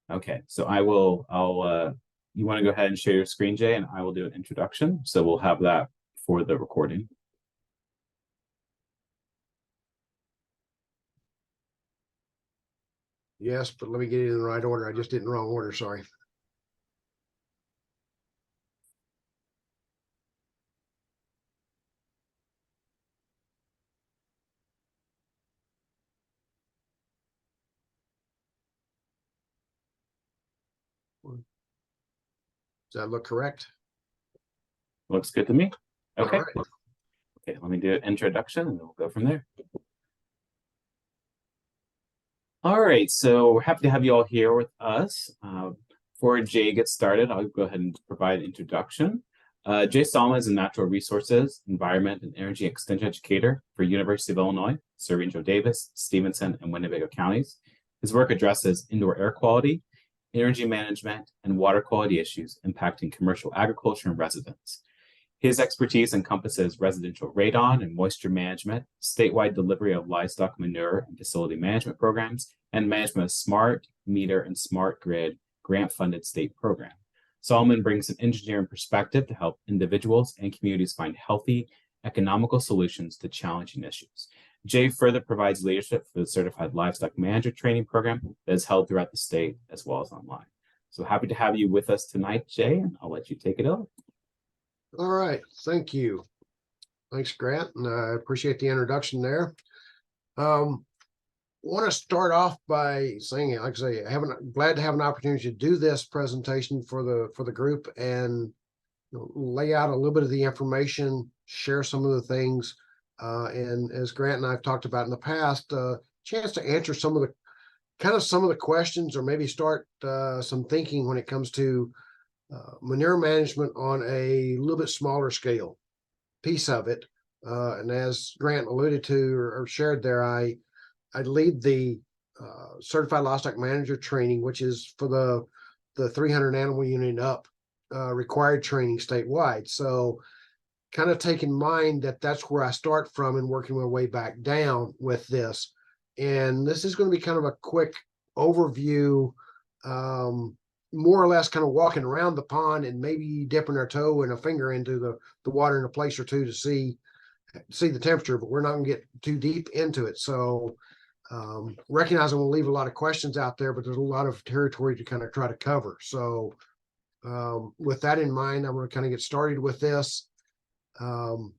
Okay, so you want to go ahead and share your screen, Jay, and I will do an introduction. So we'll have that for the recording. Yes, but let me get it in the right order. I just did it in the wrong order, sorry. Does that look correct? Looks good to me. Okay. All right. Okay, let me do an introduction and then we'll go from there. All right, so we're happy to have you all here with us. Before Jay gets started, I'll go ahead and provide an introduction. Jay Salma is a natural resources, environment, and energy extension educator for University of Illinois, serving Daviess, Stevenson, and Winnebago counties. His work addresses indoor air quality, energy management, and water quality issues impacting commercial agriculture and residents. His expertise encompasses residential radon and moisture management, statewide delivery of livestock manure and facility management programs, and management of smart meter and smart grid grant-funded state program. Solomon brings an engineering perspective to help individuals and communities find healthy, economical solutions to challenging issues. Jay further provides leadership for the Certified Livestock Manager Training Program that is held throughout the state as well as online. So happy to have you with us tonight, Jay, and I'll let you take it over. All right. Thank you. Thanks, Grant. And I appreciate the introduction there. Want to start off by saying, like I say, glad to have an opportunity to do this presentation for the group and lay out a little bit of the information, share some of the things, and as Grant and I've talked about in the past, chance to answer some of the questions or maybe start some thinking when it comes to manure management on a little bit smaller scale piece of it. And as Grant alluded to or shared there, I lead the Certified Livestock Manager training, which is for the 300 animal unit and up required training statewide. So kind of take in mind that that's where I start from and working my way back down with this. And this is going to be kind of a quick overview, more or less kind of walking around the pond and maybe dipping our toe and a finger into the water in a place or two to see the temperature, but we're not going to get too deep into it. So recognizing we'll leave a lot of questions out there, but there's a lot of territory to kind of try to cover. So with that in mind, I'm going to kind of get started with this. The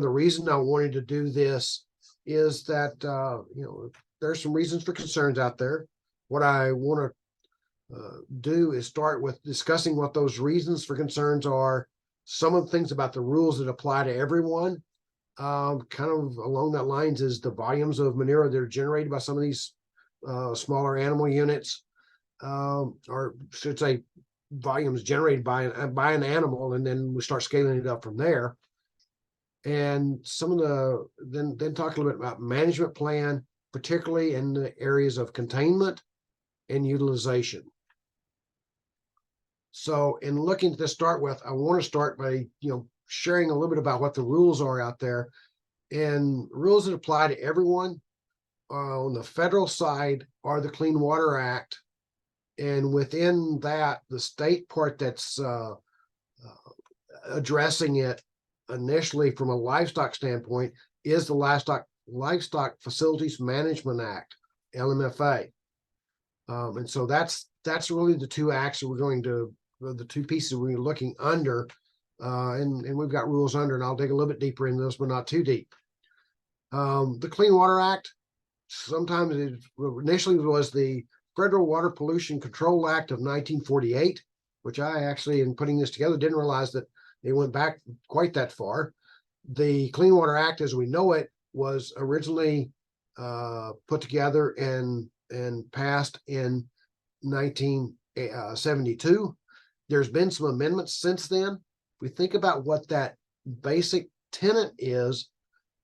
reason I wanted to do this is that there's some reasons for concerns out there. What I want to do is start with discussing what those reasons for concerns are, some of the things about the rules that apply to everyone. Kind of along that lines is the volumes of manure that are generated by some of these smaller animal units, or should say volumes generated by an animal, and then we start scaling it up from there. And then talk a little bit about management plan, particularly in the areas of containment and utilization. So in looking to start with, I want to start by sharing a little bit about what the rules are out there, and rules that apply to everyone. On the federal side are the Clean Water Act, and within that, the state part that's addressing it initially from a livestock standpoint is the Livestock Facilities Management Act, LMFA. And so that's really the two acts that the two pieces we're looking under, and we've got rules under, and I'll dig a little bit deeper into this, but not too deep. The Clean Water Act, sometimes it initially was the Federal Water Pollution Control Act of 1948, which I actually, in putting this together, didn't realize that it went back quite that far. The Clean Water Act, as we know it, was originally put together and passed in 1972. There's been some amendments since then. If we think about what that basic tenet is,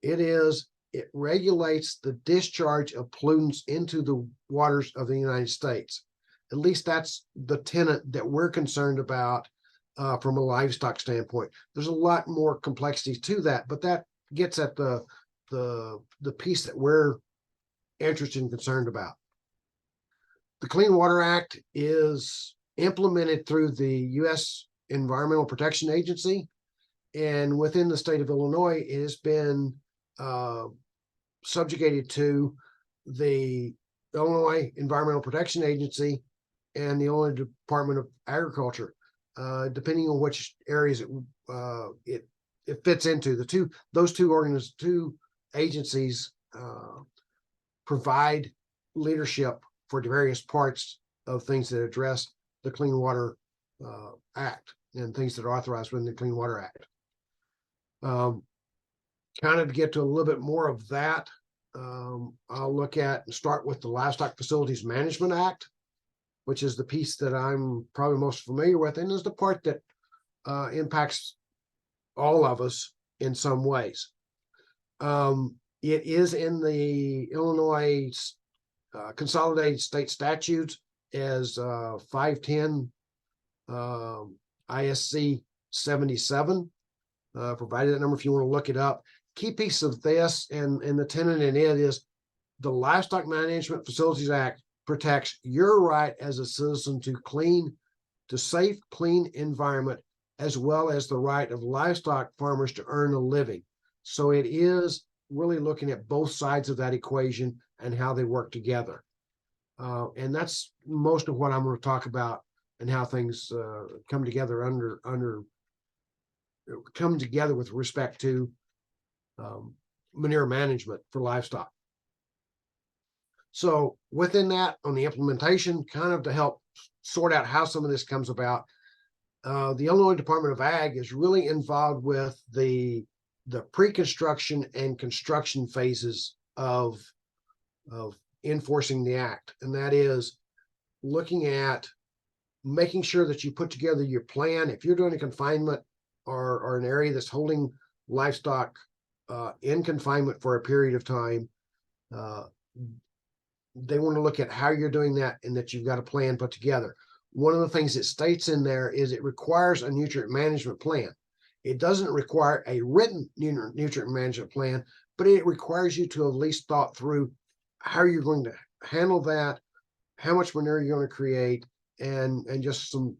it regulates the discharge of pollutants into the waters of the United States. At least that's the tenet that we're concerned about from a livestock standpoint. There's a lot more complexities to that, but that gets at the piece that we're interested and concerned about. The Clean Water Act is implemented through the U.S. Environmental Protection Agency, and within the state of Illinois, it has been subjugated to the Illinois Environmental Protection Agency and the Illinois Department of Agriculture, depending on which areas it fits into. Those two agencies provide leadership for the various parts of things that address the Clean Water Act and things that are authorized within the Clean Water Act. Kind of to get to a little bit more of that, I'll look at and start with the Livestock Facilities Management Act, which is the piece that I'm probably most familiar with, and is the part that impacts all of us in some ways. It is in the Illinois Consolidated State Statutes as 510 ISC 77. Provided that number if you want to look it up. Key piece of this and the tenet in it is the Livestock Management Facilities Act protects your right as a citizen to safe, clean environment, as well as the right of livestock farmers to earn a living. So it is really looking at both sides of that equation and how they work together. And that's most of what I'm going to talk about and how things come together with respect to manure management for livestock. So within that, on the implementation, kind of to help sort out how some of this comes about, the Illinois Department of Ag is really involved with the pre-construction and construction phases of enforcing the act. And that is looking at making sure that you put together your plan. If you're doing a confinement or an area that's holding livestock in confinement for a period of time, they want to look at how you're doing that and that you've got a plan put together. One of the things it states in there is it requires a nutrient management plan. It doesn't require a written nutrient management plan, but it requires you to at least thought through how you're going to handle that, how much manure you're going to create, and just some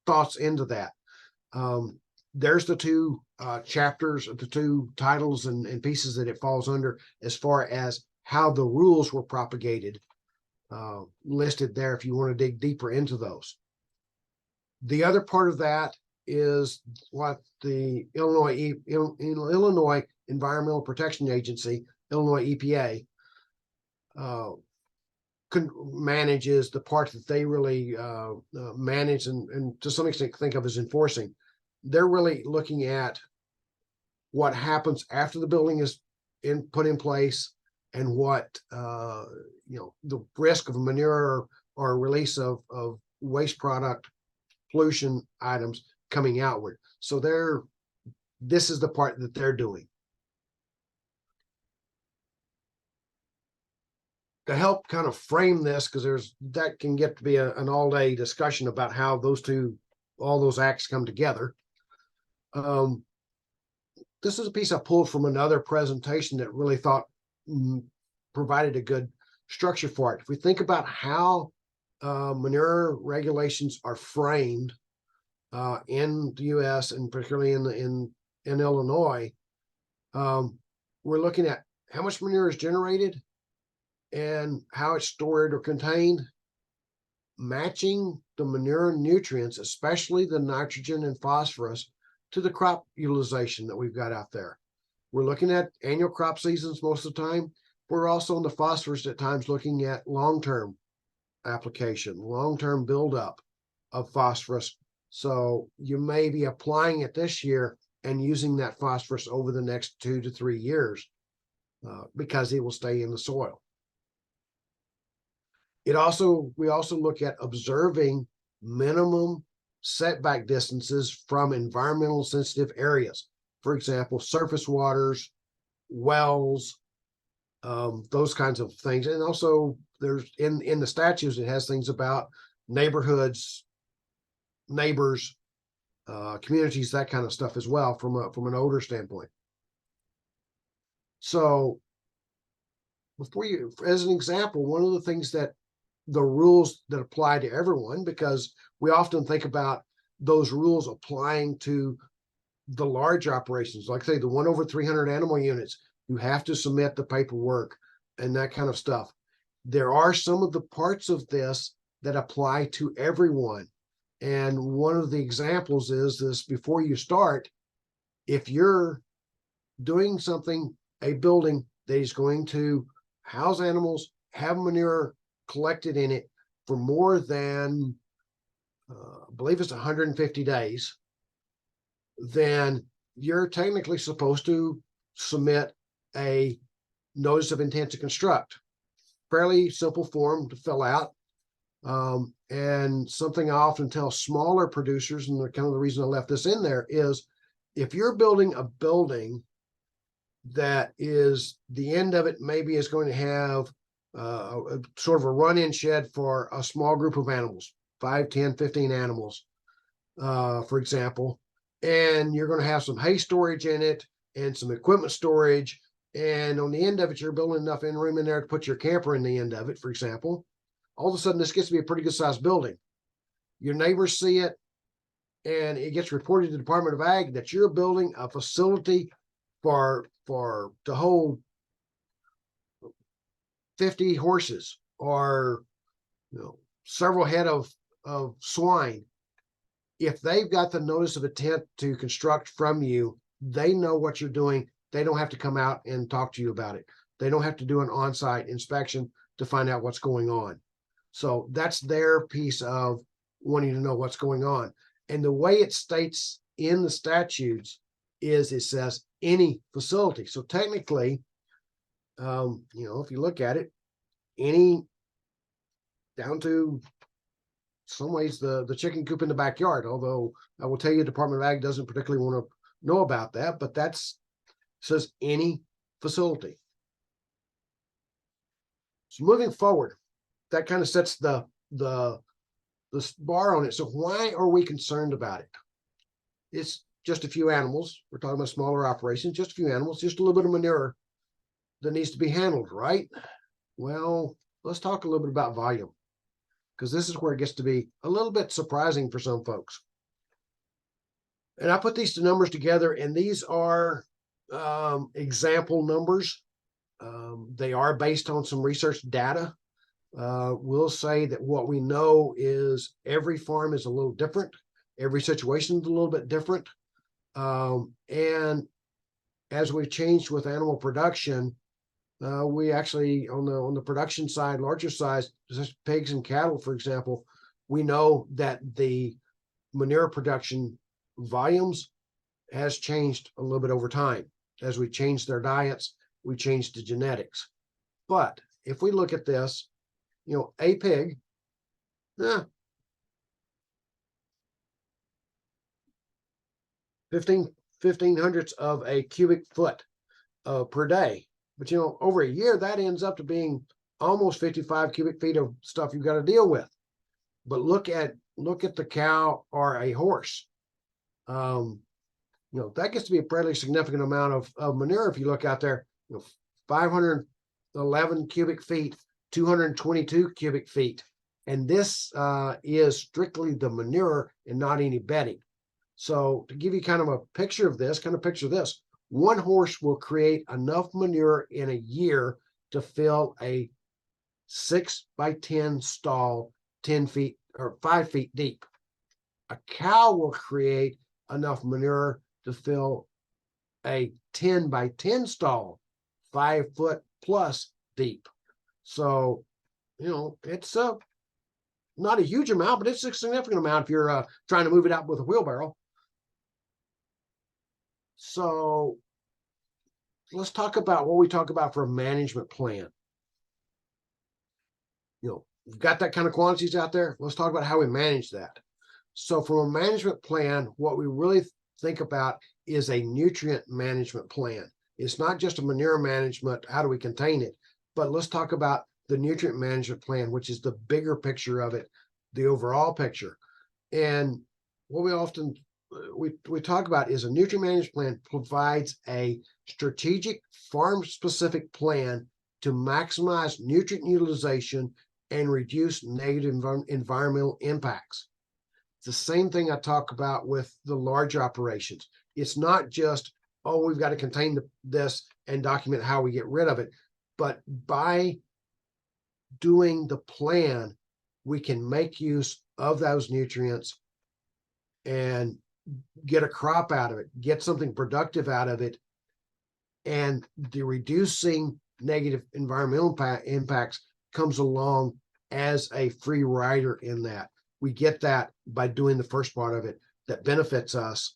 thoughts into that. There's the two chapters, the two titles and pieces that it falls under as far as how the rules were propagated, listed there if you want to dig deeper into those. The other part of that is what the Illinois Environmental Protection Agency, Illinois EPA, manages the part that they really manage and to some extent think of as enforcing. They're really looking at what happens after the building is put in place and what the risk of manure or release of waste product pollution items coming outward. So this is the part that they're doing. To help kind of frame this, because that can get to be an all-day discussion about how all those acts come together. This is a piece I pulled from another presentation that really thought provided a good structure for it. If we think about how manure regulations are framed in the U.S. and particularly in Illinois, we're looking at how much manure is generated and how it's stored or contained, matching the manure nutrients, especially the nitrogen and phosphorus, to the crop utilization that we've got out there. We're looking at annual crop seasons most of the time. We're also in the phosphorus at times looking at long-term application, long-term buildup of phosphorus. So you may be applying it this year and using that phosphorus over the next 2 to 3 years because it will stay in the soil. We also look at observing minimum setback distances from environmental sensitive areas. For example, surface waters, wells, those kinds of things. And also there's in the statutes, it has things about neighborhoods, neighbors, communities, that kind of stuff as well from an odor standpoint. So as an example, one of the things that the rules that apply to everyone, because we often think about those rules applying to the large operations, like say the 1 over 300 animal units. You have to submit the paperwork and that kind of stuff. There are some of the parts of this that apply to everyone. And one of the examples is this: before you start, if you're doing something, a building that is going to house animals, have manure collected in it for more than, I believe it's 150 days, then you're technically supposed to submit a notice of intent to construct. Fairly simple form to fill out. And something I often tell smaller producers, and kind of the reason I left this in there, is if you're building a building that is, the end of it maybe is going to have a sort of a run-in shed for a small group of animals, 5, 10, 15 animals, for example, and you're going to have some hay storage in it and some equipment storage, and on the end of it, you're building enough room in there to put your camper in the end of it, for example. All of a sudden, this gets to be a pretty good sized building. Your neighbors see it, and it gets reported to the Department of Ag that you're building a facility to hold 50 horses, or several head of swine. If they've got the notice of intent to construct from you, they know what you're doing. They don't have to come out and talk to you about it. They don't have to do an on-site inspection to find out what's going on. So that's their piece of wanting to know what's going on. And the way it states in the statutes is it says any facility. So technically, if you look at it, any, down to some ways the chicken coop in the backyard, although I will tell you, Department of Ag doesn't particularly want to know about that, but that's says any facility. So moving forward, that kind of sets the bar on it. So why are we concerned about it? It's just a few animals. We're talking about smaller operations, just a few animals, just a little bit of manure that needs to be handled, right? Well, let's talk a little bit about volume, because this is where it gets to be a little bit surprising for some folks. And I put these two numbers together, and these are example numbers. They are based on some research data. We'll say that what we know is every farm is a little different. Every situation is a little bit different. And as we've changed with animal production, we actually, on the production side, larger size, pigs and cattle, for example, we know that the manure production volumes has changed a little bit over time. As we changed their diets, we changed the genetics. But if we look at this, a pig, 15 hundredths of a cubic foot per day. But over a year, that ends up to being almost 55 cubic feet of stuff you've got to deal with. But look at the cow or a horse. That gets to be a fairly significant amount of manure. If you look out there, 511 cubic feet, 222 cubic feet. And this is strictly the manure and not any bedding. So to give you kind of a picture of this, picture this. One horse will create enough manure in a year to fill a 6 by 10 stall, 10 feet or 5 feet deep. A cow will create enough manure to fill a 10 by 10 stall, 5 foot plus deep. So, it's not a huge amount, but it's a significant amount if you're trying to move it out with a wheelbarrow. So let's talk about what we talk about for a management plan. We've got that kind of quantities out there. Let's talk about how we manage that. So from a management plan, what we really think about is a nutrient management plan. It's not just a manure management, how do we contain it, but let's talk about the nutrient management plan, which is the bigger picture of it, the overall picture. And what we often we talk about is a nutrient management plan provides a strategic farm-specific plan to maximize nutrient utilization and reduce negative environmental impacts. It's the same thing I talk about with the large operations. It's not just, oh, we've got to contain this and document how we get rid of it. But by doing the plan, we can make use of those nutrients and get a crop out of it, get something productive out of it. And the reducing negative environmental impacts comes along as a free rider in that. We get that by doing the first part of it that benefits us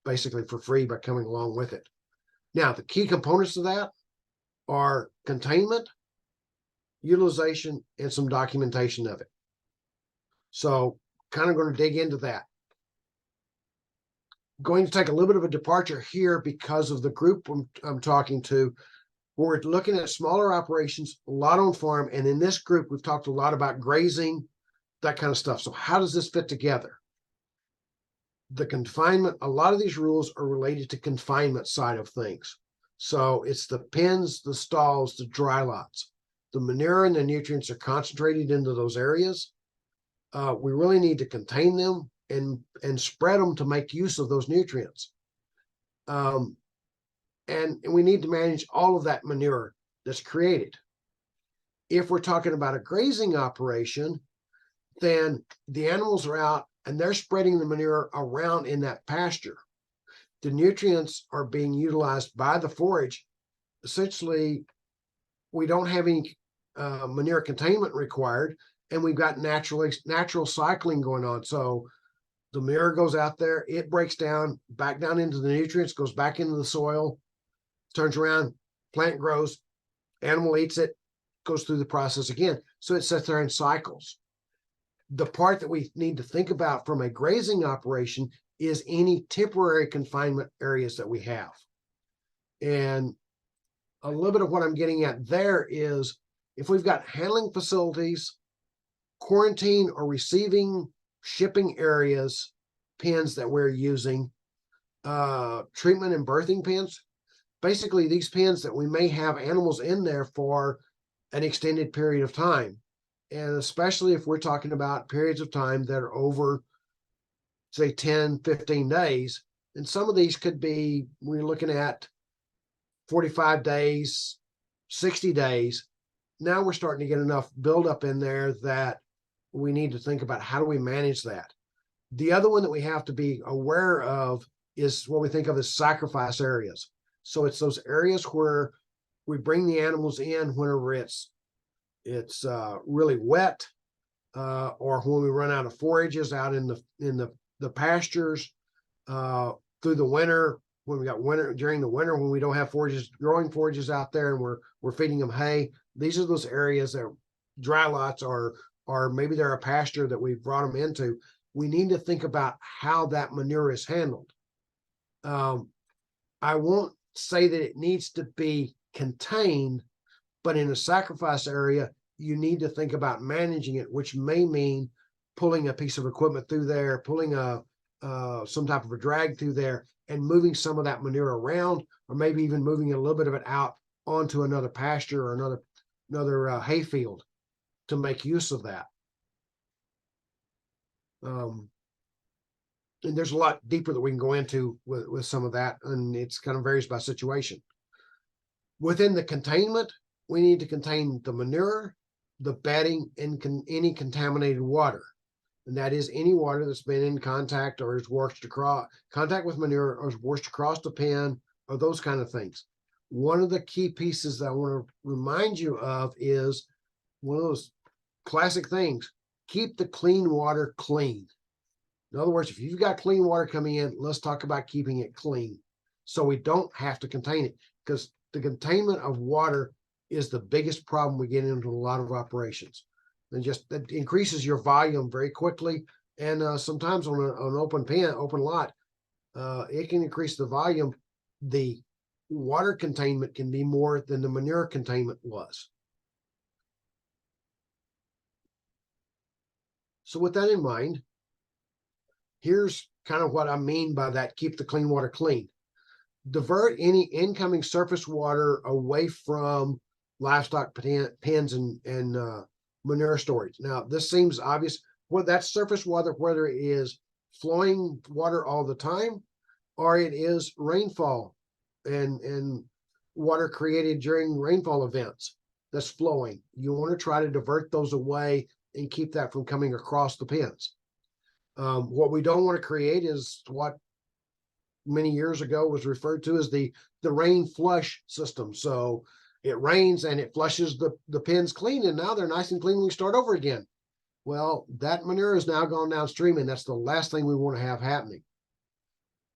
basically for free by coming along with it. Now, the key components of that are containment, utilization, and some documentation of it. So kind of going to dig into that. Going to take a little bit of a departure here because of the group I'm talking to. We're looking at smaller operations, a lot on farm. And in this group, we've talked a lot about grazing, that kind of stuff. So how does this fit together? The confinement, a lot of these rules are related to confinement side of things. So it's the pens, the stalls, the dry lots. The manure and the nutrients are concentrated into those areas. We really need to contain them and spread them to make use of those nutrients. And we need to manage all of that manure that's created. If we're talking about a grazing operation, then the animals are out and they're spreading the manure around in that pasture. The nutrients are being utilized by the forage. Essentially, we don't have any manure containment required, and we've got natural cycling going on. So the manure goes out there, it breaks down, back down into the nutrients, goes back into the soil, turns around, plant grows, animal eats it, goes through the process again. So it sits there in cycles. The part that we need to think about from a grazing operation is any temporary confinement areas that we have. And a little bit of what I'm getting at there is if we've got handling facilities, quarantine or receiving shipping areas, pens that we're using, treatment and birthing pens, basically these pens that we may have animals in there for an extended period of time. And especially if we're talking about periods of time that are over, say, 10, 15 days. And some of these could be, we're looking at 45 days, 60 days. Now we're starting to get enough buildup in there that we need to think about how do we manage that. The other one that we have to be aware of is what we think of as sacrifice areas. So it's those areas where we bring the animals in whenever it's really wet, or when we run out of forages out in the pastures, through the winter, when we got during the winter when we don't have growing forages out there and we're feeding them hay. These are those areas that dry lots or maybe they're a pasture that we've brought them into. We need to think about how that manure is handled. I won't say that it needs to be contained, but in a sacrifice area, you need to think about managing it, which may mean pulling a piece of equipment through there, pulling some type of a drag through there and moving some of that manure around, or maybe even moving a little bit of it out onto another pasture or another hay field to make use of that. And there's a lot deeper that we can go into with some of that, and it's kind of varies by situation. Within the containment, we need to contain the manure, the bedding, and any contaminated water. And that is any water that's been in contact or is washed across, contact with manure or is washed across the pen or those kind of things. One of the key pieces that I want to remind you of is one of those classic things: keep the clean water clean. In other words, if you've got clean water coming in, let's talk about keeping it clean so we don't have to contain it, because the containment of water is the biggest problem we get into a lot of operations. And just that increases your volume very quickly. And sometimes on an open lot, it can increase the volume. The water containment can be more than the manure containment was. So with that in mind, here's kind of what I mean by that: keep the clean water clean. Divert any incoming surface water away from livestock pens and manure storage. Now, this seems obvious. Well, that's surface water, whether it is flowing water all the time or it is rainfall and water created during rainfall events that's flowing. You want to try to divert those away and keep that from coming across the pens. What we don't want to create is what many years ago was referred to as the rain flush system. So it rains and it flushes the pens clean, and now they're nice and clean when we start over again. Well, that manure has now gone downstream, and that's the last thing we want to have happening.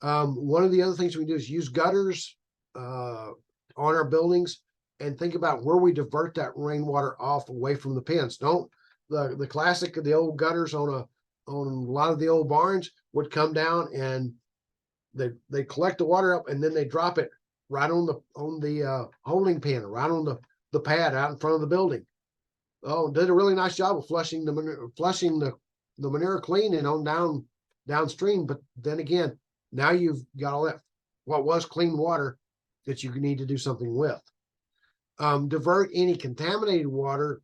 One of the other things we do is use gutters on our buildings and think about where we divert that rainwater off away from the pens. Don't the classic of the old gutters on a lot of the old barns would come down and they collect the water up and then they drop it right on the holding pen, right on the pad out in front of the building. Oh, did a really nice job of flushing the manure clean and on downstream. But then again, now you've got all that what was clean water that you need to do something with. Divert any contaminated water.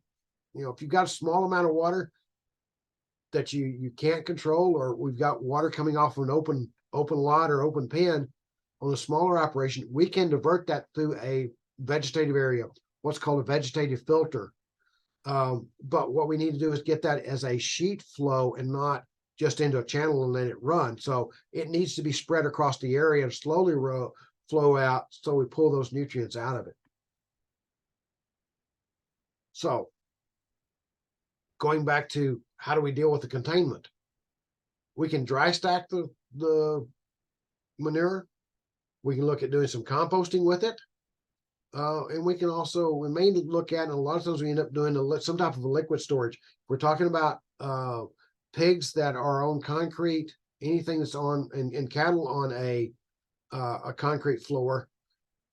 You know, if you've got a small amount of water that you can't control, or we've got water coming off of an open lot or open pen on a smaller operation, we can divert that through a vegetative area, what's called a vegetative filter. But what we need to do is get that as a sheet flow and not just into a channel and let it run. So it needs to be spread across the area and slowly flow out so we pull those nutrients out of it. So going back to how do we deal with the containment? We can dry stack the manure. We can look at doing some composting with it. And we can also, we may look at, and a lot of times we end up doing some type of a liquid storage. We're talking about pigs that are on concrete, anything that's on, and cattle on a concrete floor.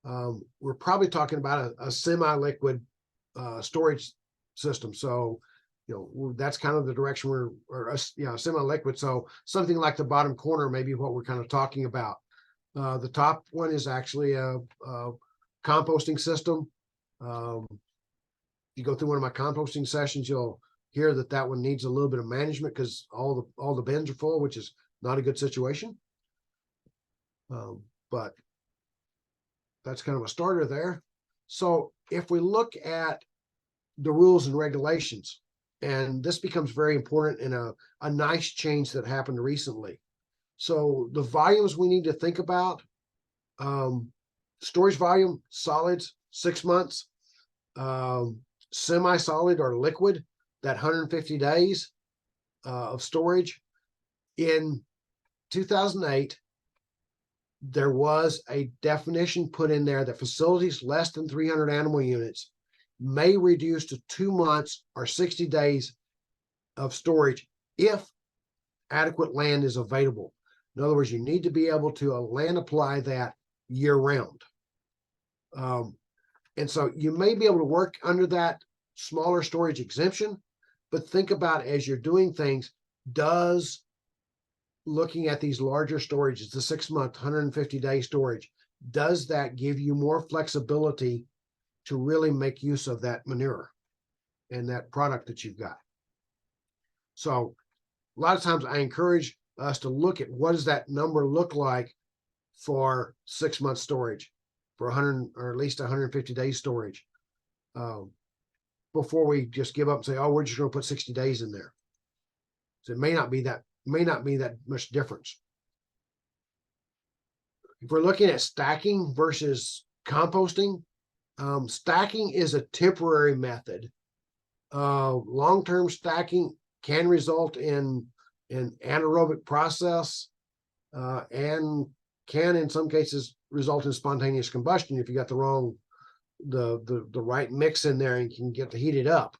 We're probably talking about a semi-liquid storage system. So, you know, that's kind of the direction semi-liquid. So something like the bottom corner, maybe what we're kind of talking about. The top one is actually a composting system. You go through one of my composting sessions, you'll hear that one needs a little bit of management because all the bins are full, which is not a good situation. But that's kind of a starter there. So if we look at the rules and regulations, and this becomes very important in a nice change that happened recently. So the volumes we need to think about, storage volume, solids, 6 months, semi-solid or liquid, that 150 days of storage. In 2008, there was a definition put in there that facilities less than 300 animal units may reduce to 2 months or 60 days of storage if adequate land is available. In other words, you need to be able to land apply that year round. And so you may be able to work under that smaller storage exemption, but think about as you're doing things, does looking at these larger storages, the 6 month, 150-day storage, does that give you more flexibility to really make use of that manure and that product that you've got? So a lot of times I encourage us to look at what does that number look like for 6 month storage, for 100 or at least 150 days storage, before we just give up and say, oh, we're just going to put 60 days in there. So it may not be that much difference. If we're looking at stacking versus composting, stacking is a temporary method. Long-term stacking can result in an anaerobic process and can in some cases result in spontaneous combustion if you got the right mix in there and can get to heat it up.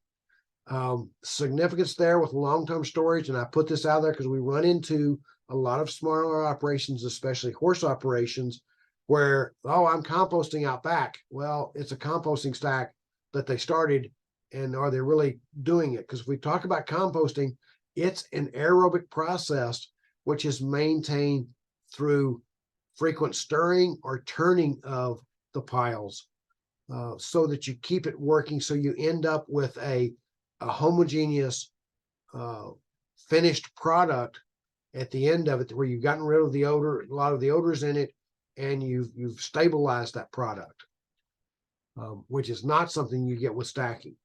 Significance there with long-term storage, and I put this out there because we run into a lot of smaller operations, especially horse operations, where, oh, I'm composting out back. Well, it's a composting stack that they started, and are they really doing it? Because if we talk about composting, it's an aerobic process which is maintained through frequent stirring or turning of the piles, so that you keep it working, so you end up with a a homogeneous finished product at the end of it, where you've gotten rid of the odor, a lot of the odors in it, and you've stabilized that product, which is not something you get with stacking.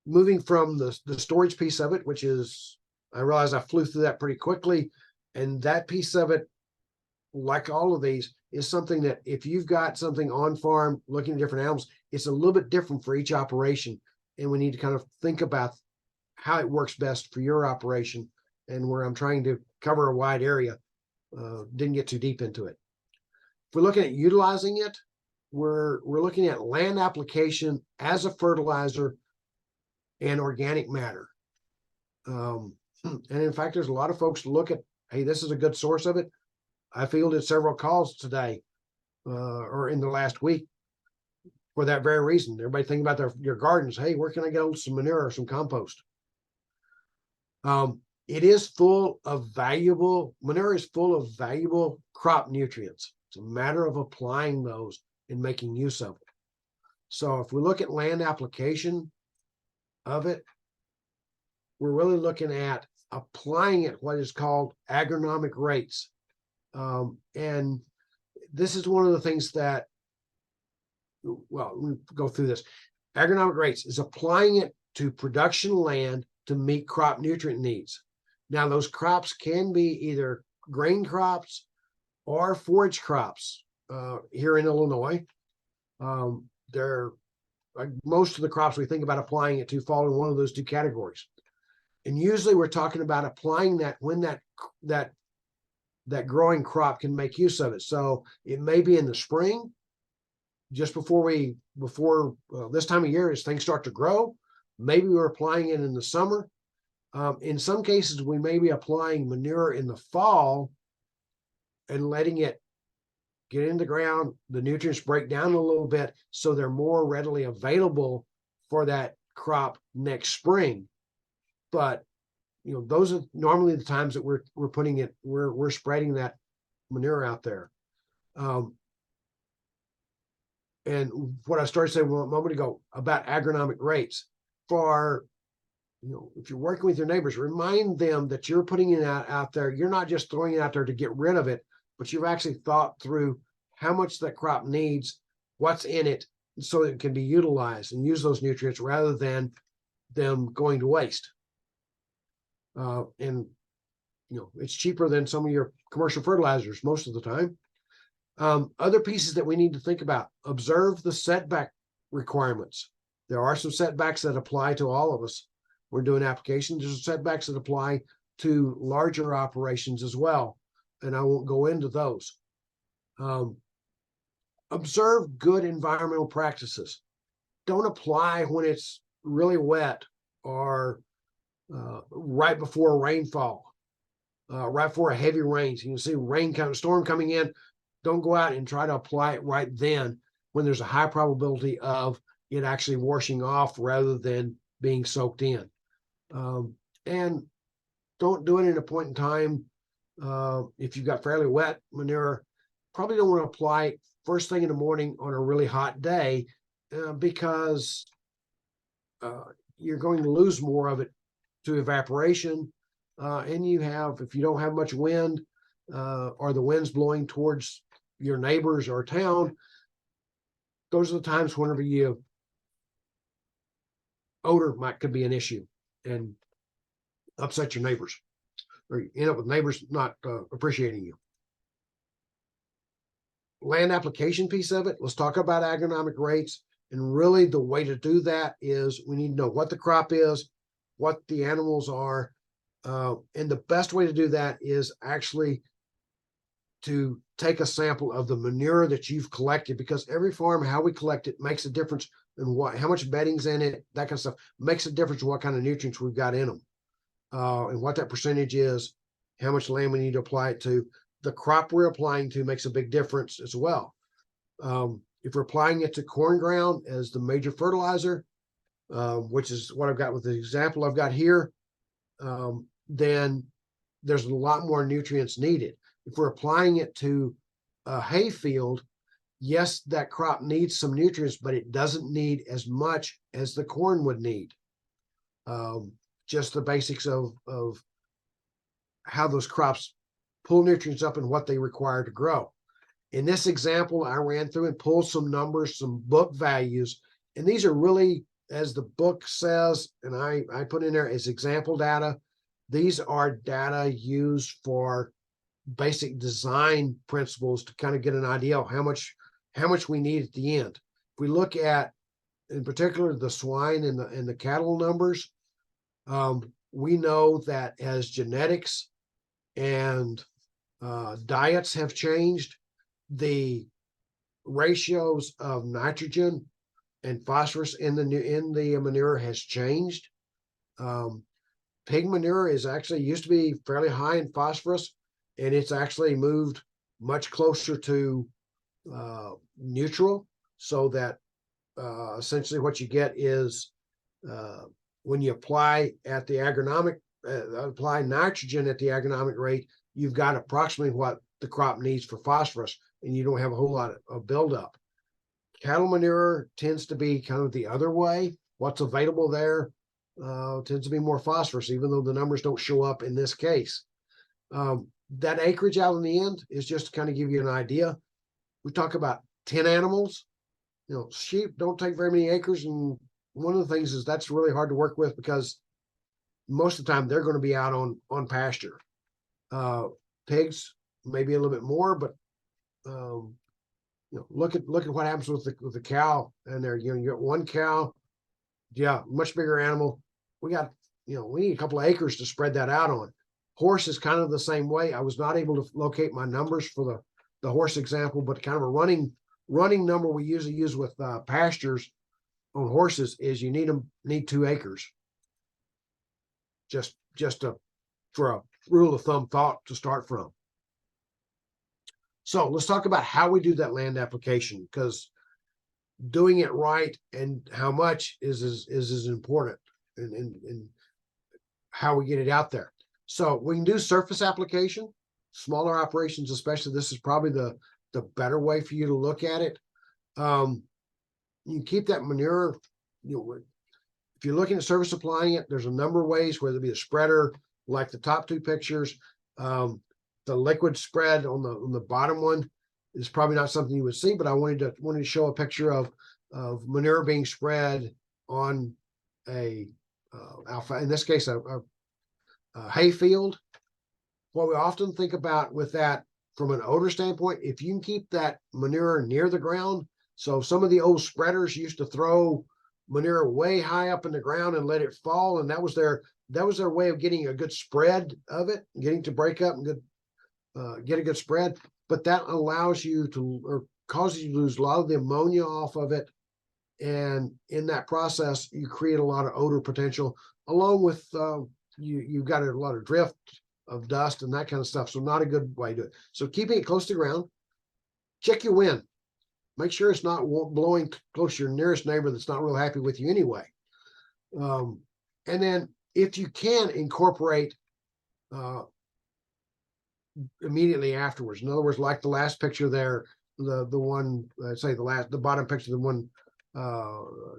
Moving from the storage piece of it, which is, I realize I flew through that pretty quickly, and that piece of it, like all of these, is something that if you've got something on farm looking at different animals, it's a little bit different for each operation, and we need to kind of think about how it works best for your operation. And where I'm trying to cover a wide area, didn't get too deep into it. If we're looking at utilizing it, we're looking at land application as a fertilizer and organic matter. And in fact, there's a lot of folks look at, hey, this is a good source of it. I fielded several calls today or in the last week for that very reason. Everybody thinking about their gardens. Hey, where can I get some manure or some compost? It is full of valuable, manure is full of valuable crop nutrients. It's a matter of applying those and making use of it. So if we look at land application of it, we're really looking at applying it what is called agronomic rates. And this is one of the things that, well, let me go through this. Agronomic rates is applying it to production land to meet crop nutrient needs. Now, those crops can be either grain crops or forage crops here in Illinois. They're like most of the crops we think about applying it to fall in one of those two categories. And usually we're talking about applying that when that growing crop can make use of it. So it may be in the spring, just before this time of year as things start to grow. Maybe we're applying it in the summer. In some cases, we may be applying manure in the fall and letting it get in the ground, the nutrients break down a little bit, so they're more readily available for that crop next spring. But those are normally the times that we're putting it, we're spreading that manure out there. And what I started saying a moment ago about agronomic rates, for if you're working with your neighbors, remind them that you're putting it out there. You're not just throwing it out there to get rid of it, but you've actually thought through how much that crop needs, what's in it, so it can be utilized and use those nutrients rather than them going to waste. And it's cheaper than some of your commercial fertilizers most of the time. Other pieces that we need to think about: observe the setback requirements. There are some setbacks that apply to all of us. We're doing applications. There's setbacks that apply to larger operations as well, and I won't go into those. Observe good environmental practices. Don't apply when it's really wet or right before rainfall, right before a heavy rains. You can see storm coming in. Don't go out and try to apply it right then when there's a high probability of it actually washing off rather than being soaked in. And don't do it in a point in time. If you've got fairly wet manure, probably don't want to apply it first thing in the morning on a really hot day, because you're going to lose more of it to evaporation. And if you don't have much wind, or the wind's blowing towards your neighbors or town, those are the times whenever odor could be an issue and upset your neighbors, or you end up with neighbors not appreciating you. Land application piece of it, let's talk about agronomic rates. And really the way to do that is we need to know what the crop is, what the animals are. And the best way to do that is actually to take a sample of the manure that you've collected, because every farm, how we collect it makes a difference in how much bedding's in it, that kind of stuff makes a difference in what kind of nutrients we've got in them, and what that percentage is, how much land we need to apply it to. The crop we're applying to makes a big difference as well. If we're applying it to corn ground as the major fertilizer, which is what I've got with the example I've got here, then there's a lot more nutrients needed. If we're applying it to a hay field, yes, that crop needs some nutrients, but it doesn't need as much as the corn would need. Just the basics of how those crops pull nutrients up and what they require to grow. In this example, I ran through and pulled some numbers, some book values, and these are really, as the book says, and I put in there as example data. These are data used for basic design principles to kind of get an idea of how much we need at the end. If we look at, in particular, the swine and the cattle numbers, we know that as genetics and diets have changed, the ratios of nitrogen and phosphorus in the manure has changed. Pig manure is actually used to be fairly high in phosphorus, and it's actually moved much closer to neutral, so that essentially what you get is when you apply at the agronomic apply nitrogen at the agronomic rate, you've got approximately what the crop needs for phosphorus, and you don't have a whole lot of buildup. Cattle manure tends to be kind of the other way. What's available there tends to be more phosphorus, even though the numbers don't show up in this case. That acreage out in the end is just to kind of give you an idea. We talk about 10 animals. You know, sheep don't take very many acres, and one of the things is that's really hard to work with because most of the time they're going to be out on pasture. Pigs maybe a little bit more, but you know, look at what happens with the cow and there. You know, you got one cow, yeah, much bigger animal. We got, you know, we need a couple of acres to spread that out on. Horse is kind of the same way. I was not able to locate my numbers for the horse example, but kind of a running number we usually use with pastures on horses is you need 2 acres. Just for a rule of thumb thought to start from. So let's talk about how we do that land application, because doing it right and how much is as important in how we get it out there. So we can do surface application, smaller operations especially. This is probably the better way for you to look at it. You keep that manure, you know, if you're looking at surface applying it, there's a number of ways, whether it be a spreader, like the top 2 pictures. The liquid spread on the bottom one is probably not something you would see, but I wanted to show a picture of manure being spread on a alpha, in this case, a hay field. What we often think about with that from an odor standpoint, if you can keep that manure near the ground. So some of the old spreaders used to throw manure way high up in the ground and let it fall, and that was their way of getting a good spread of it, getting to break up and get a good spread. But that allows you to, or causes you to lose a lot of the ammonia off of it, and in that process you create a lot of odor potential, along with you've got a lot of drift of dust and that kind of stuff. So not a good way to do it. So keeping it close to the ground. Check your wind. Make sure it's not blowing close to your nearest neighbor that's not real happy with you anyway. And then if you can incorporate immediately afterwards, in other words, like the last picture there, the one, say the bottom picture, the one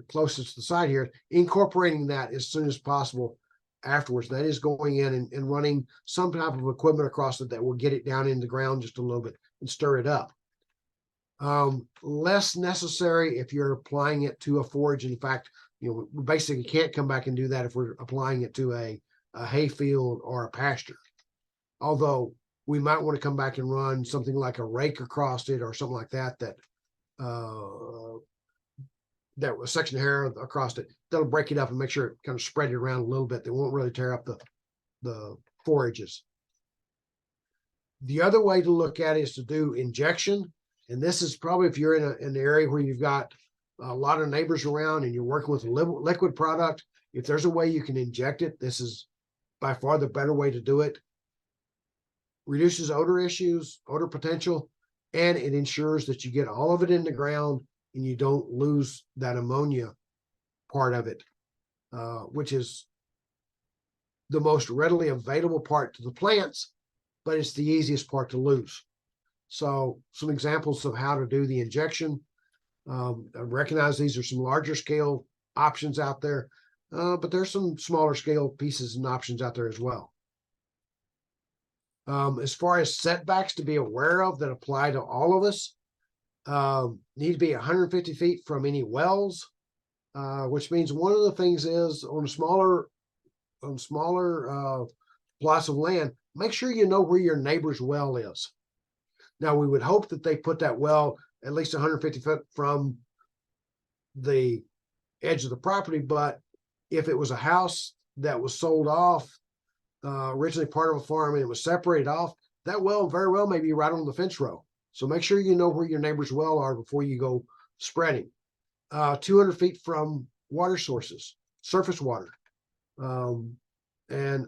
closest to the side here, incorporating that as soon as possible afterwards. That is going in and running some type of equipment across it that will get it down in the ground just a little bit and stir it up. Less necessary if you're applying it to a forage. In fact, you know, we basically can't come back and do that if we're applying it to a hay field or a pasture. Although we might want to come back and run something like a rake across it or something like that, that a section of hair across it, that'll break it up and make sure it kind of spread it around a little bit. They won't really tear up the forages. The other way to look at it is to do injection. And this is probably if you're in an area where you've got a lot of neighbors around and you're working with a liquid product, if there's a way you can inject it, this is by far the better way to do it. Reduces odor issues, odor potential, and it ensures that you get all of it in the ground and you don't lose that ammonia part of it, which is the most readily available part to the plants, but it's the easiest part to lose. So some examples of how to do the injection. I recognize these are some larger scale options out there, but there's some smaller scale pieces and options out there as well. As far as setbacks to be aware of that apply to all of us, need to be 150 feet from any wells, which means one of the things is on smaller plots of land, make sure you know where your neighbor's well is. Now, we would hope that they put that well at least 150 foot from the edge of the property, but if it was a house that was sold off, originally part of a farm, and it was separated off, that well very well may be right on the fence row. So make sure you know where your neighbor's well are before you go spreading. 200 feet from water sources, surface water. And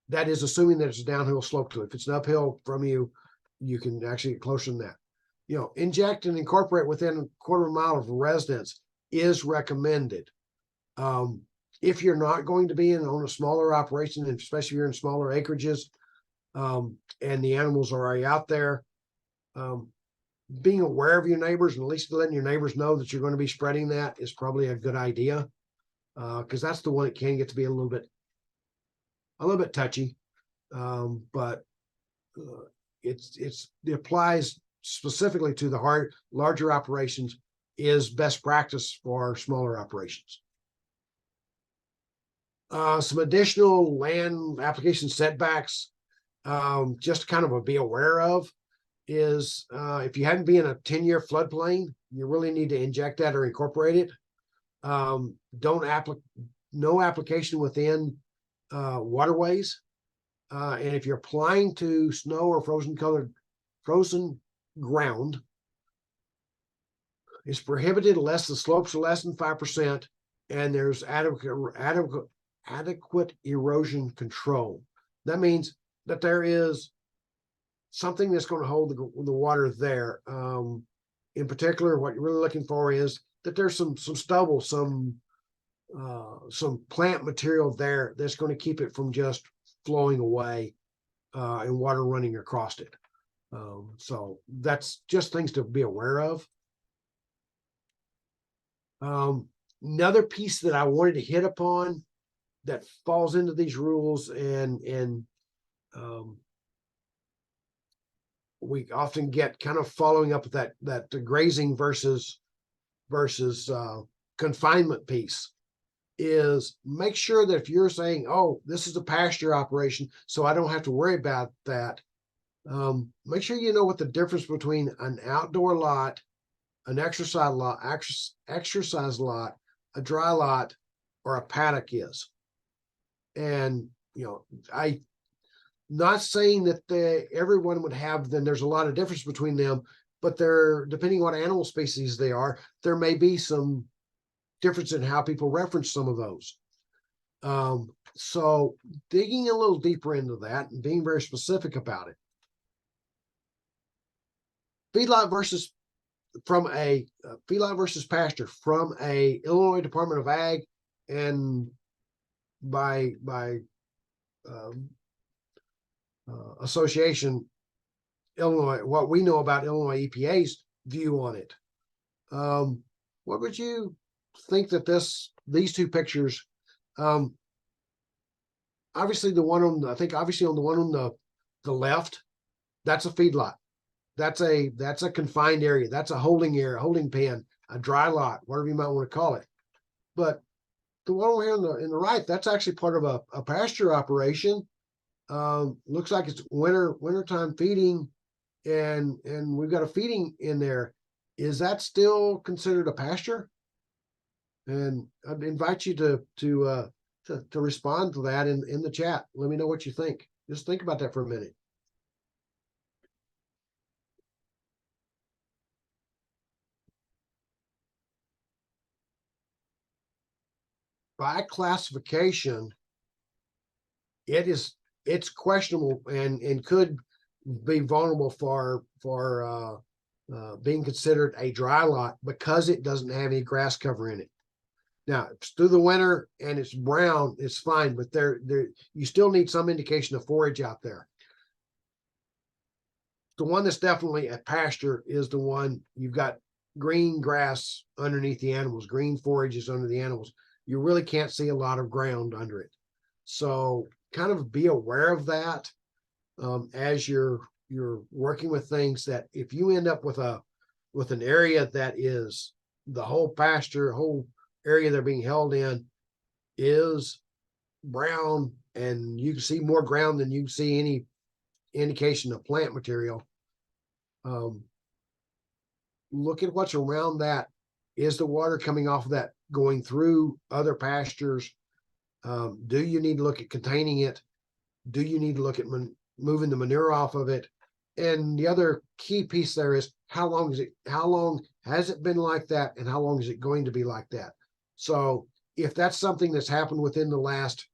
that is assuming that it's a downhill slope to it. If it's an uphill from you, you can actually get closer than that. Inject and incorporate within a quarter of a mile of a residence is recommended. If you're not going to be on a smaller operation, and especially if you're in smaller acreages, and the animals are already out there, being aware of your neighbors and at least letting your neighbors know that you're going to be spreading that is probably a good idea, because that's the one that can get to be a little bit touchy, but it applies specifically to the larger operations, is best practice for smaller operations. Some additional land application setbacks, just kind of be aware of, is if you hadn't been in a 10-year floodplain, you really need to inject that or incorporate it. No application within waterways. And if you're applying to snow or frozen ground, it's prohibited unless the slopes are less than 5% and there's adequate erosion control. That means that there is something that's going to hold the water there. In particular, what you're really looking for is that there's some stubble, some plant material there that's going to keep it from just flowing away and water running across it. So that's just things to be aware of. Another piece that I wanted to hit upon that falls into these rules, and we often get kind of following up with that the grazing versus confinement piece, is make sure that if you're saying, oh, this is a pasture operation, so I don't have to worry about that, make sure you know what the difference between an outdoor lot, an exercise lot, a dry lot, or a paddock is. And I not saying that everyone would have, then there's a lot of difference between them, but depending on what animal species they are, there may be some difference in how people reference some of those. So digging a little deeper into that and being very specific about it. Feedlot versus pasture from a Illinois Department of Ag and by association, Illinois, what we know about Illinois EPA's view on it. What would you think that these two pictures, obviously on the one on the left, that's a feedlot. That's a confined area. That's a holding area, holding pen, a dry lot, whatever you might want to call it. But the one over here in the right, that's actually part of a pasture operation. Looks like it's wintertime feeding, and we've got a feeding in there. Is that still considered a pasture? And I'd invite you to respond to that in the chat. Let me know what you think. Just think about that for a minute. By classification, it's questionable and could be vulnerable for being considered a dry lot because it doesn't have any grass cover in it. Now, if it's through the winter and it's brown, it's fine, but you still need some indication of forage out there. The one that's definitely a pasture is the one you've got green grass underneath the animals, green forages under the animals. You really can't see a lot of ground under it. So kind of be aware of that as you're working with things, that if you end up with an area that is the whole pasture, whole area they're being held in is brown, and you can see more ground than you can see any indication of plant material. Look at what's around that. Is the water coming off of that going through other pastures? Do you need to look at containing it? Do you need to look at moving the manure off of it? And the other key piece there is how long has it been like that, and how long is it going to be like that? So if that's something that's happened within the last,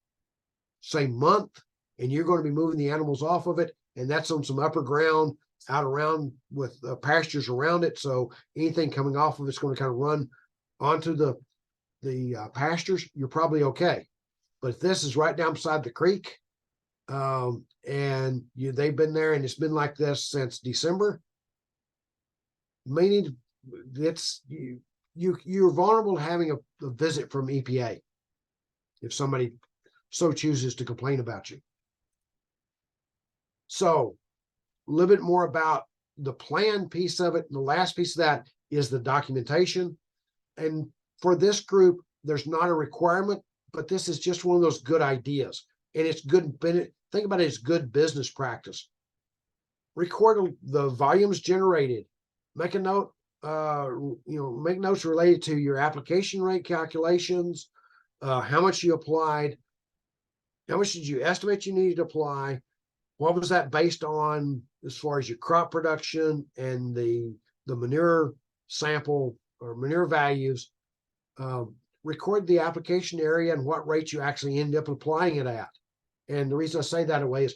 say, month, and you're going to be moving the animals off of it, and that's on some upper ground out around with pastures around it, so anything coming off of it's going to kind of run onto the pastures, you're probably okay. But if this is right down beside the creek, and they've been there and it's been like this since December, meaning you're vulnerable to having a visit from EPA if somebody so chooses to complain about you. So a little bit more about the plan piece of it. And the last piece of that is the documentation. And for this group, there's not a requirement, but this is just one of those good ideas. And it's good. Think about it as good business practice. Record the volumes generated. Make a note. Make notes related to your application rate calculations. How much you applied. How much did you estimate you needed to apply? What was that based on as far as your crop production and the manure sample or manure values? Record the application area and what rate you actually end up applying it at. And the reason I say that away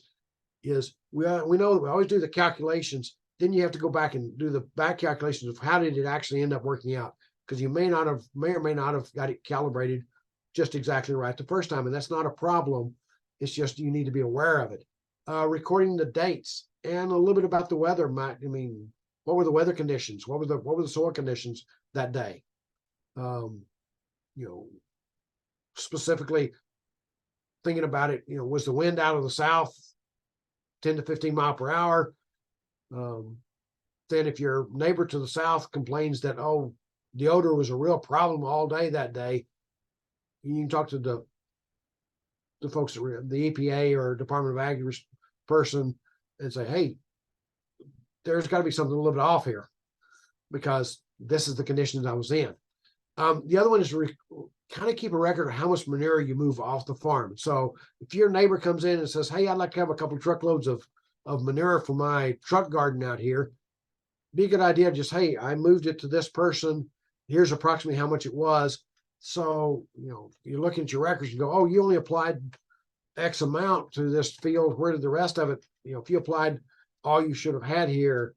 is we know that we always do the calculations. Then you have to go back and do the back calculations of how did it actually end up working out, because you may or may not have got it calibrated just exactly right the first time, and that's not a problem. It's just you need to be aware of it. Recording the dates and a little bit about the weather. What were the weather conditions? What were the soil conditions that day? Specifically thinking about it, was the wind out of the south 10 to 15 mile per hour? Then if your neighbor to the south complains that, the odor was a real problem all day that day, you can talk to the folks at the EPA or Department of Ag person and say, hey, there's got to be something a little bit off here because this is the conditions I was in. The other one is kind of keep a record of how much manure you move off the farm. So if your neighbor comes in and says, hey, I'd like to have a couple of truckloads of manure for my truck garden out here, be a good idea. Just, hey, I moved it to this person. Here's approximately how much it was. So, you're looking at your records and go, you only applied X amount to this field. Where did the rest of it, if you applied all you should have had here,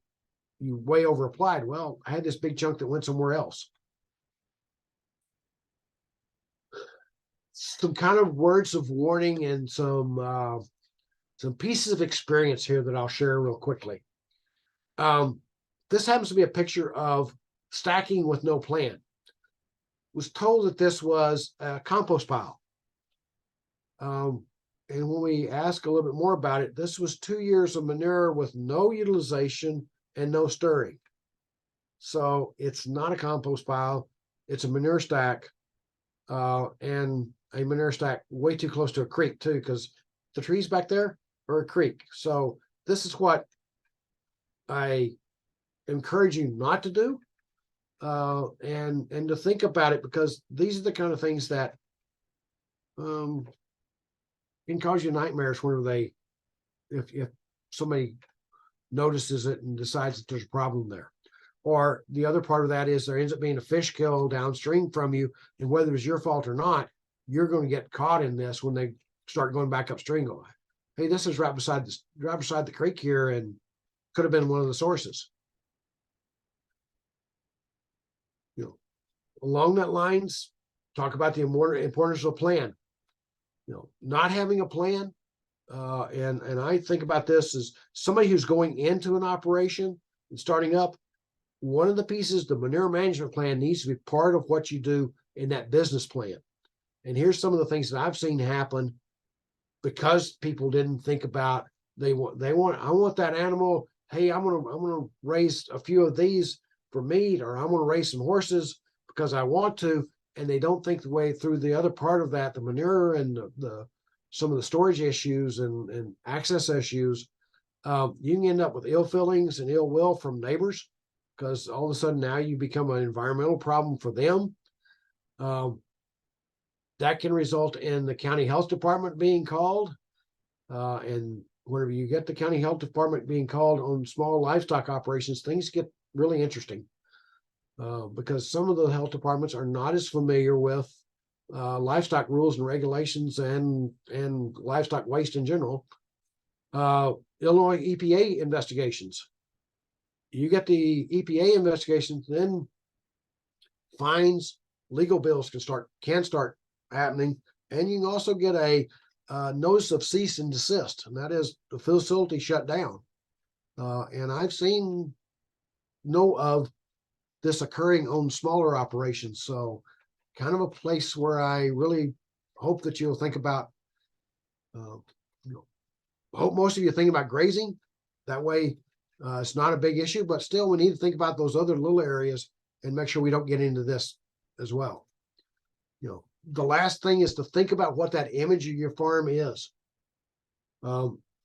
you way over applied. Well, I had this big chunk that went somewhere else. Some kind of words of warning and some pieces of experience here that I'll share real quickly. This happens to be a picture of stacking with no plan. Was told that this was a compost pile. And when we ask a little bit more about it, this was 2 years of manure with no utilization and no stirring. So it's not a compost pile. It's a manure stack, and a manure stack way too close to a creek too, because the trees back there are a creek. So this is what I encourage you not to do, and to think about it, because these are the kind of things that can cause you nightmares whenever if somebody notices it and decides that there's a problem there. Or the other part of that is there ends up being a fish kill downstream from you, and whether it's your fault or not, you're going to get caught in this when they start going back upstream going, hey, this is right beside the creek here and could have been one of the sources. Along that lines, talk about the importance of a plan. Not having a plan And I think about this as somebody who's going into an operation and starting up. One of the pieces, the manure management plan, needs to be part of what you do in that business plan. And here's some of the things that I've seen happen because people didn't think about I want that animal. Hey, I'm gonna raise a few of these for meat, or I'm gonna raise some horses because I want to, and they don't think the way through the other part of that, the manure and the some of the storage issues and access issues. You can end up with ill feelings and ill will from neighbors because all of a sudden now you become an environmental problem for them. Um, that can result in the county health department being called. And whenever you get the county health department being called on small livestock operations, things get really interesting because some of the health departments are not as familiar with livestock rules and regulations and livestock waste in general. Illinois EPA investigations. You get the EPA investigations, then fines, legal bills can start happening, and you can also get a notice of cease and desist, and that is the facility shut down. And I've seen know of this occurring on smaller operations, so kind of a place where I really hope that you'll think about. You know, hope most of you think about grazing. That way, it's not a big issue, but still, we need to think about those other little areas and make sure we don't get into this as well. The last thing is to think about what that image of your farm is.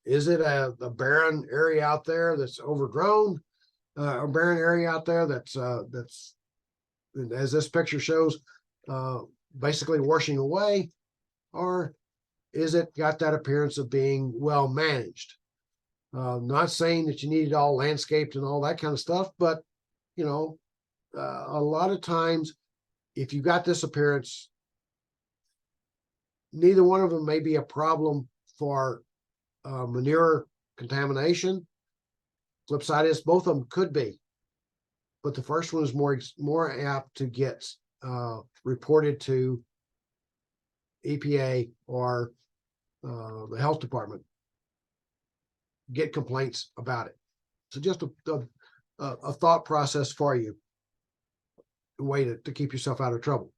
Is it a barren area out there that's overgrown, a barren area out there that's as this picture shows, basically washing away, or is it got that appearance of being well managed? Not saying that you need it all landscaped and all that kind of stuff, but a lot of times, if you got this appearance, neither one of them may be a problem for manure contamination. Flip side is both of them could be, but the first one is more apt to get reported to EPA or the health department, get complaints about it. So just a thought process for you, a way to keep yourself out of trouble.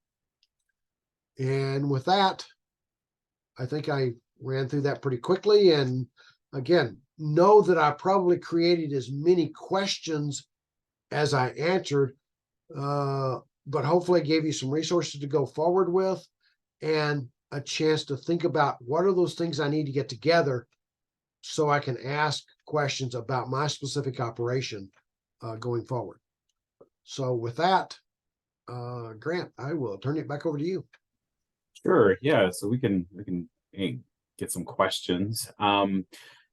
And with that, I think I ran through that pretty quickly. And again, know that I probably created as many questions as I answered, but hopefully I gave you some resources to go forward with and a chance to think about what are those things I need to get together so I can ask questions about my specific operation going forward. So with that, Grant, I will turn it back over to you. Sure. Yeah. So we can get some questions.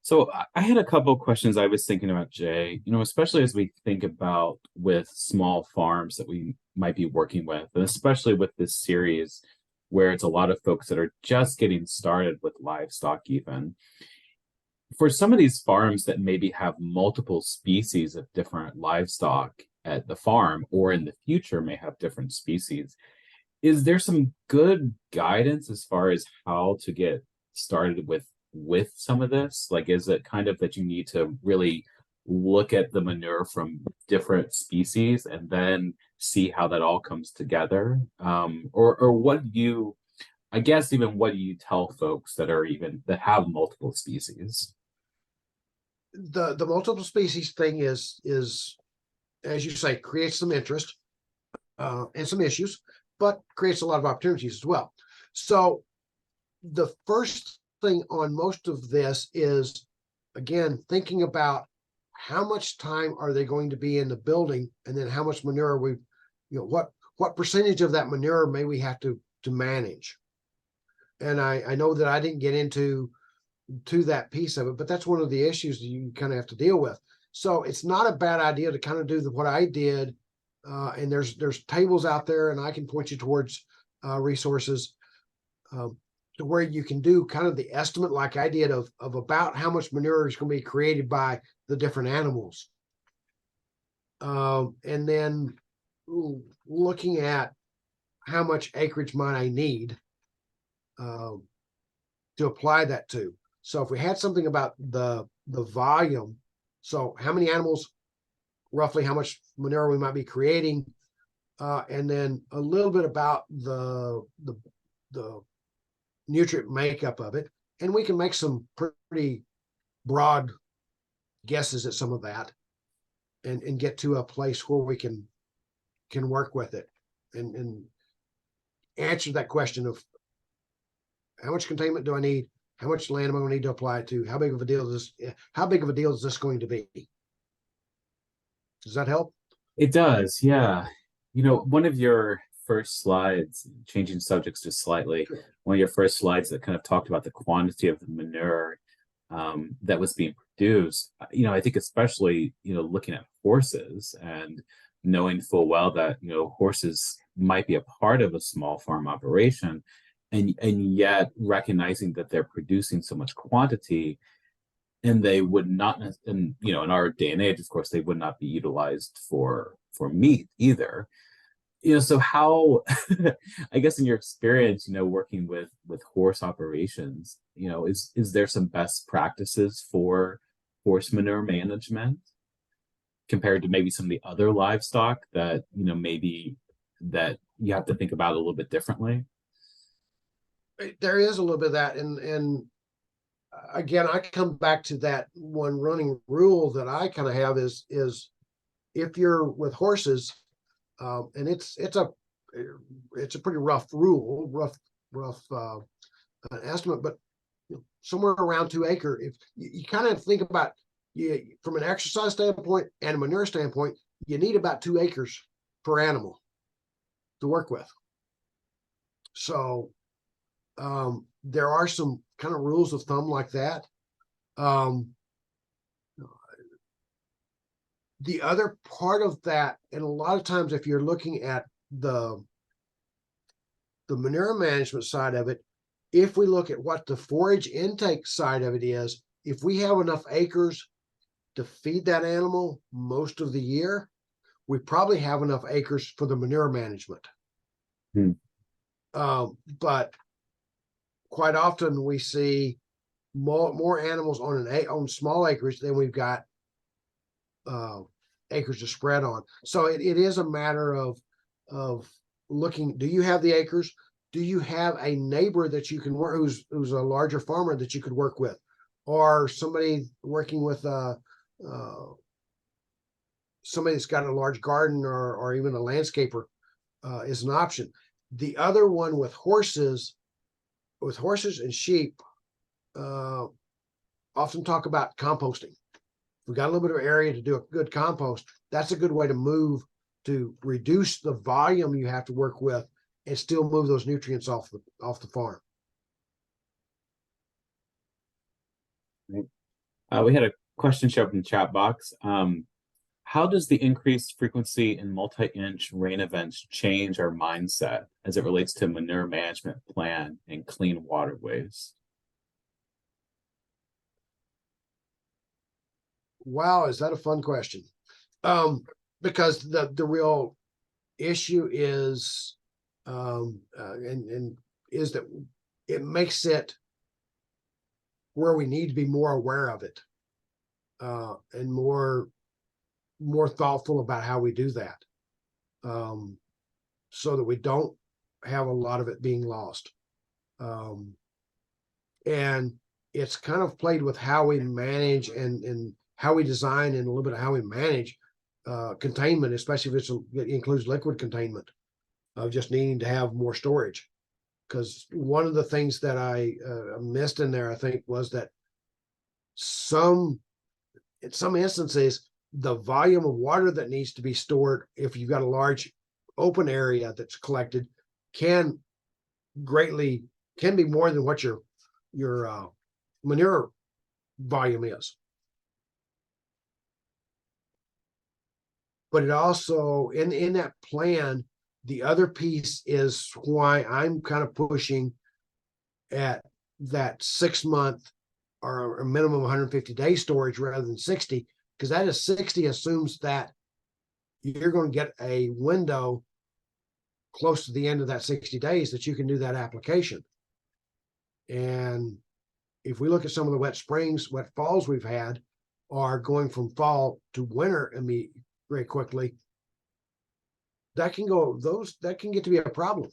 So I had a couple of questions I was thinking about, Jay, especially as we think about with small farms that we might be working with, and especially with this series where it's a lot of folks that are just getting started with livestock even. For some of these farms that maybe have multiple species of different livestock at the farm or in the future may have different species, is there some good guidance as far as how to get started with some of this? Like, is it kind of that you need to really look at the manure from different species and then see how that all comes together? Or what do you, I guess, even what do you tell folks that have multiple species? The multiple species thing is as you say, creates some interest and some issues, but creates a lot of opportunities as well. So the first thing on most of this is, again, thinking about how much time are they going to be in the building, and then how much manure what percentage of that manure may we have to manage. And I know that I didn't get into that piece of it, but that's one of the issues that you kind of have to deal with. So it's not a bad idea to kind of do what I did. And there's tables out there, and I can point you towards resources to where you can do kind of the estimate like I did of about how much manure is going to be created by the different animals. And then looking at how much acreage might I need to apply that to. So if we had something about the volume, so how many animals, roughly how much manure we might be creating, and then a little bit about the nutrient makeup of it, and we can make some pretty broad guesses at some of that, and get to a place where we can work with it and answer that question of how much containment do I need? How much land am I going to need to apply it to? How big of a deal is this? How big of a deal is this going to be? Does that help? It does, yeah. One of your first slides, changing subjects just slightly, Sure. one of your first slides that kind of talked about the quantity of the manure that was being produced. I think especially, looking at horses and knowing full well that, horses might be a part of a small farm operation, and yet recognizing that they're producing so much quantity, and they would not, and in our day and age, of course, they would not be utilized for meat either. So how, I guess in your experience, working with horse operations, is there some best practices for horse manure management compared to maybe some of the other livestock that, maybe that you have to think about a little bit differently? There is a little bit of that, and again, I come back to that one running rule that I kind of have is if you're with horses, and it's a pretty rough rule, rough estimate, but somewhere around 2 acre. If you kind of think about, from an exercise standpoint and a manure standpoint, you need about 2 acres per animal to work with. So there are some kind of rules of thumb like that. The other part of that, and a lot of times if you're looking at the manure management side of it, if we look at what the forage intake side of it is, if we have enough acres to feed that animal most of the year, we probably have enough acres for the manure management. Hmm. But quite often we see more animals on small acreage than we've got acres to spread on. So it is a matter of looking. Do you have the acres? Do you have a neighbor that you can work who's a larger farmer that you could work with, or somebody working with somebody that's got a large garden, or even a landscaper is an option. The other one with horses and sheep, often talk about composting. If we've got a little bit of area to do a good compost, that's a good way to move, to reduce the volume you have to work with and still move those nutrients off the farm. We had a question show up in the chat box. How does the increased frequency in multi-inch rain events change our mindset as it relates to manure management plan and clean waterways? Wow, is that a fun question? Because the real issue is, and is that it makes it where we need to be more aware of it, and more thoughtful about how we do that, so that we don't have a lot of it being lost. And it's kind of played with how we manage and how we design, and a little bit of how we manage containment, especially if it includes liquid containment, of just needing to have more storage. Because one of the things that I missed in there, I think, was that in some instances, the volume of water that needs to be stored, if you've got a large open area that's collected, can be more than what your manure volume is. But it also, in that plan, the other piece is why I'm kind of pushing at that 6 month or a minimum 150-day storage rather than 60, because that is 60 assumes that you're going to get a window close to the end of that 60 days that you can do that application. And if we look at some of the wet springs, wet falls we've had, are going from fall to winter very quickly. That can get to be a problem.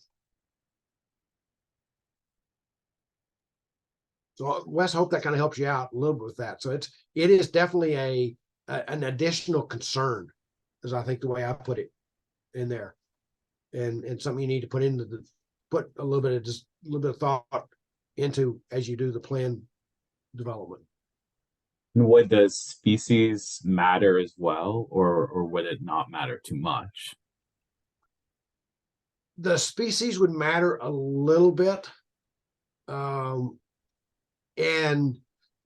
So Wes, hope that kind of helps you out a little bit with that. So it is definitely an additional concern, is I think the way I put it in there, and something you need to put a little bit of thought into as you do the plan development. And would the species matter as well, or would it not matter too much? The species would matter a little bit, and